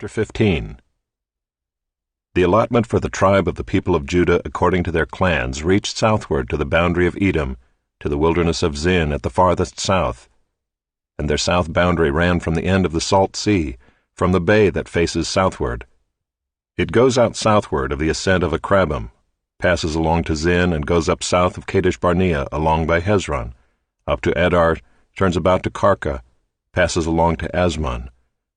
Chapter 15. The allotment for the tribe of the people of Judah according to their clans reached southward to the boundary of Edom, to the wilderness of Zin at the farthest south. And their south boundary ran from the end of the Salt Sea, from the bay that faces southward. It goes out southward of the ascent of Akrabim, passes along to Zin, and goes up south of Kadesh Barnea along by Hezron, up to Adar, turns about to Karka, passes along to Asmon,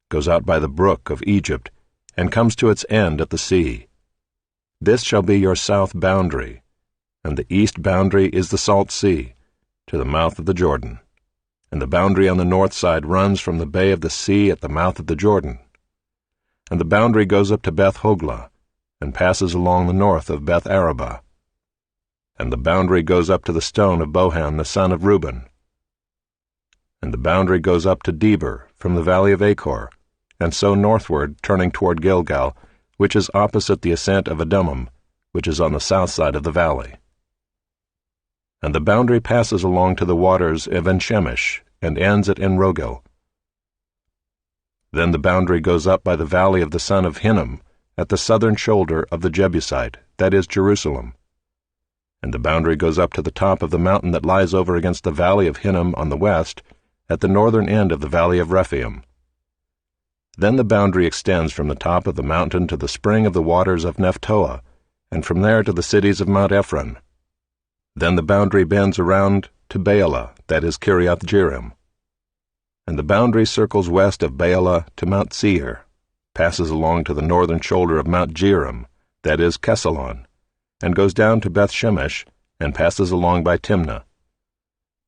goes out by the brook of Egypt, and comes to its end at the sea. This shall be your south boundary, and the east boundary is the Salt Sea, to the mouth of the Jordan. And the boundary on the north side runs from the bay of the sea at the mouth of the Jordan. And the boundary goes up to Beth Hoglah, and passes along the north of Beth Arabah. And the boundary goes up to the stone of Bohan the son of Reuben. And the boundary goes up to Debir from the valley of Achor, and so northward, turning toward Gilgal, which is opposite the ascent of Adummim, which is on the south side of the valley. And the boundary passes along to the waters of En-Shemesh, and ends at En-Rogel. Then the boundary goes up by the valley of the son of Hinnom, at the southern shoulder of the Jebusite, that is Jerusalem. And the boundary goes up to the top of the mountain that lies over against the valley of Hinnom on the west, at the northern end of the valley of Rephaim. Then the boundary extends from the top of the mountain to the spring of the waters of Nephtoah, and from there to the cities of Mount Ephron. Then the boundary bends around to Baalah, that is Kiriath-Jearim. And the boundary circles west of Baalah to Mount Seir, passes along to the northern shoulder of Mount Jearim, that is Kesalon, and goes down to Beth-Shemesh, and passes along by Timnah.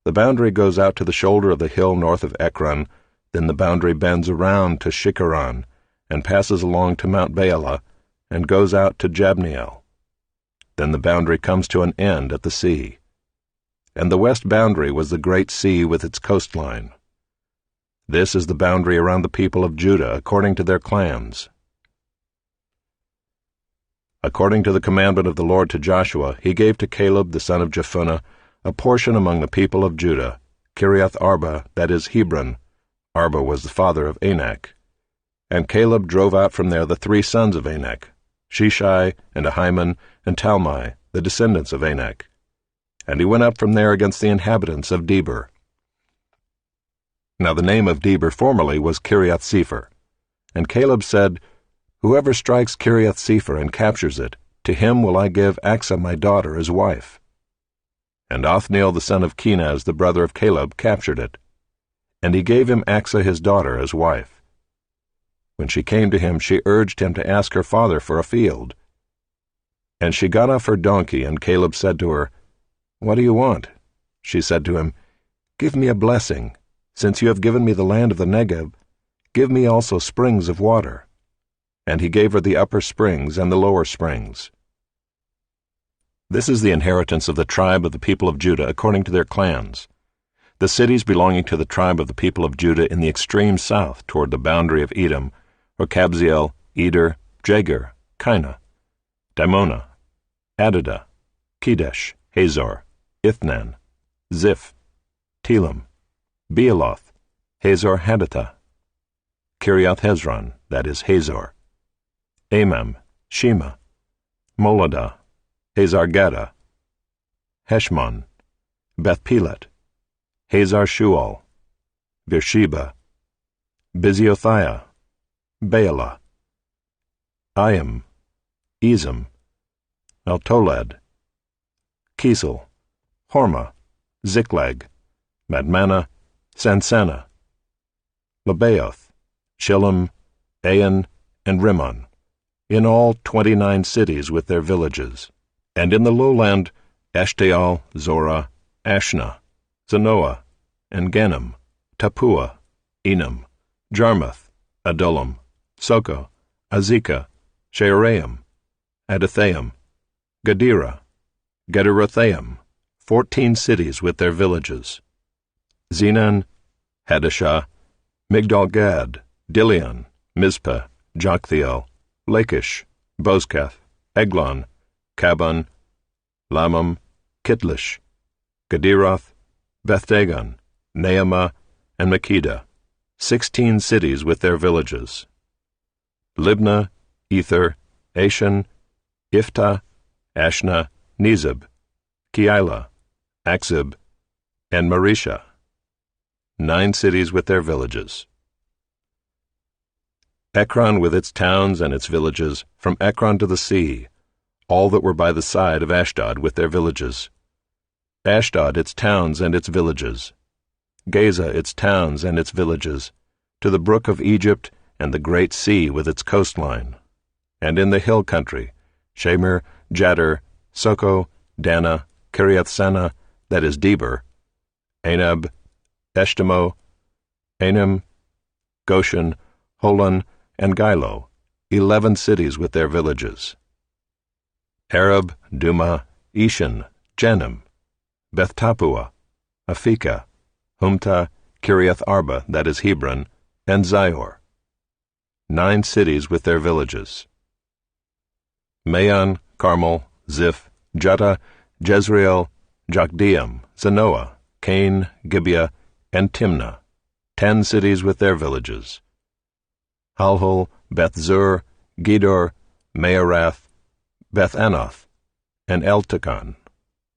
The boundary goes out to the shoulder of the hill north of Ekron. Then the boundary bends around to Shikkeron, and passes along to Mount Baalah, and goes out to Jabneel. Then the boundary comes to an end at the sea. And the west boundary was the great sea with its coastline. This is the boundary around the people of Judah according to their clans. According to the commandment of the Lord to Joshua, he gave to Caleb the son of Jephunneh a portion among the people of Judah, Kiriath Arba, that is Hebron. Arba was the father of Anak. And Caleb drove out from there the 3 sons of Anak, Sheshai, and Ahiman, and Talmai, the descendants of Anak. And he went up from there against the inhabitants of Debir. Now the name of Debir formerly was Kiriath-Sepher. And Caleb said, Whoever strikes Kiriath-Sepher and captures it, to him will I give Achsah my daughter as wife. And Othniel the son of Kenaz, the brother of Caleb, captured it. And he gave him Achsah his daughter as wife. When she came to him, she urged him to ask her father for a field. And she got off her donkey, and Caleb said to her, What do you want? She said to him, Give me a blessing. Since you have given me the land of the Negeb, give me also springs of water. And he gave her the upper springs and the lower springs. This is the inheritance of the tribe of the people of Judah according to their clans. The cities belonging to the tribe of the people of Judah in the extreme south toward the boundary of Edom were Kabzeel, Eder, Jagur, Kinah, Dimonah, Adadah, Kedesh, Hazor, Ithnan, Ziph, Telem, Bealoth, Hazor Hadathah, Kiriath Hezron, that is Hazor, Amam, Shema, Moladah, Hazar Gaddah, Heshmon, Beth Pelet, Hazar Shual, Beersheba, Biziothia, Baalah, Ayim, Ezem, Eltolad, Kisel, Hormah, Ziklag, Madmannah, Sansannah, Lebaoth, Shillim, Ain, and Rimmon, in all 29 cities with their villages. And in the lowland, Eshtaol, Zorah, Ashna, Zanoah, and Ganim, Tappuah, Enam, Jarmuth, Adullam, Soko, Azekah, Shearaim, Adathaim, Gadira, Gederothaim, 14 cities with their villages. Zenan, Hadashah, Migdal-Gad, Dilion, Mizpah, Joktheel, Lachish, Bozkath, Eglon, Kabon, Lamam, Kitlish, Gederoth, Beth-Dagon, Naamah, and Makkedah, 16 cities with their villages. Libnah, Ether, Ashan, Iftah, Ashna, Nezib, Keilah, Akzib, and Maresha, 9 cities with their villages. Ekron with its towns and its villages, from Ekron to the sea, all that were by the side of Ashdod with their villages. Ashdod its towns and its villages. Gaza its towns and its villages, to the brook of Egypt and the great sea with its coastline. And in the hill country, Shamir, Jadar, Soko, Dana, Kiriath-Sana, that is Deber, Anab, Eshtemoh, Anim, Goshen, Holon, and Gilo, 11 cities with their villages. Arab, Duma, Eshan, Janim, Beth-Tappuah, Aphekah, Humta, Kiriath-Arba, that is Hebron, and Zior, 9 cities with their villages. Maon, Carmel, Ziph, Juttah, Jezreel, Jokdeam, Zanoah, Cain, Gibeah, and Timnah, 10 cities with their villages. Halhul, Beth-zur, Gedor, Maarath, Beth-Anoth, and Eltekon,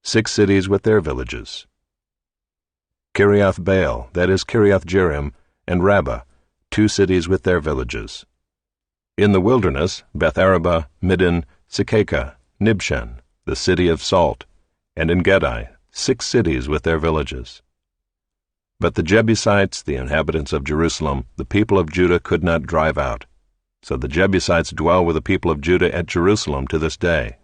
6 cities with their villages. Kiriath-Baal, that is Kiriath-Jearim, and Rabbah, 2 cities with their villages. In the wilderness, Beth-Arabah, Middin, Sekekah, Nibshan, the city of salt, and in Gedi, 6 cities with their villages. But the Jebusites, the inhabitants of Jerusalem, the people of Judah could not drive out. So the Jebusites dwell with the people of Judah at Jerusalem to this day.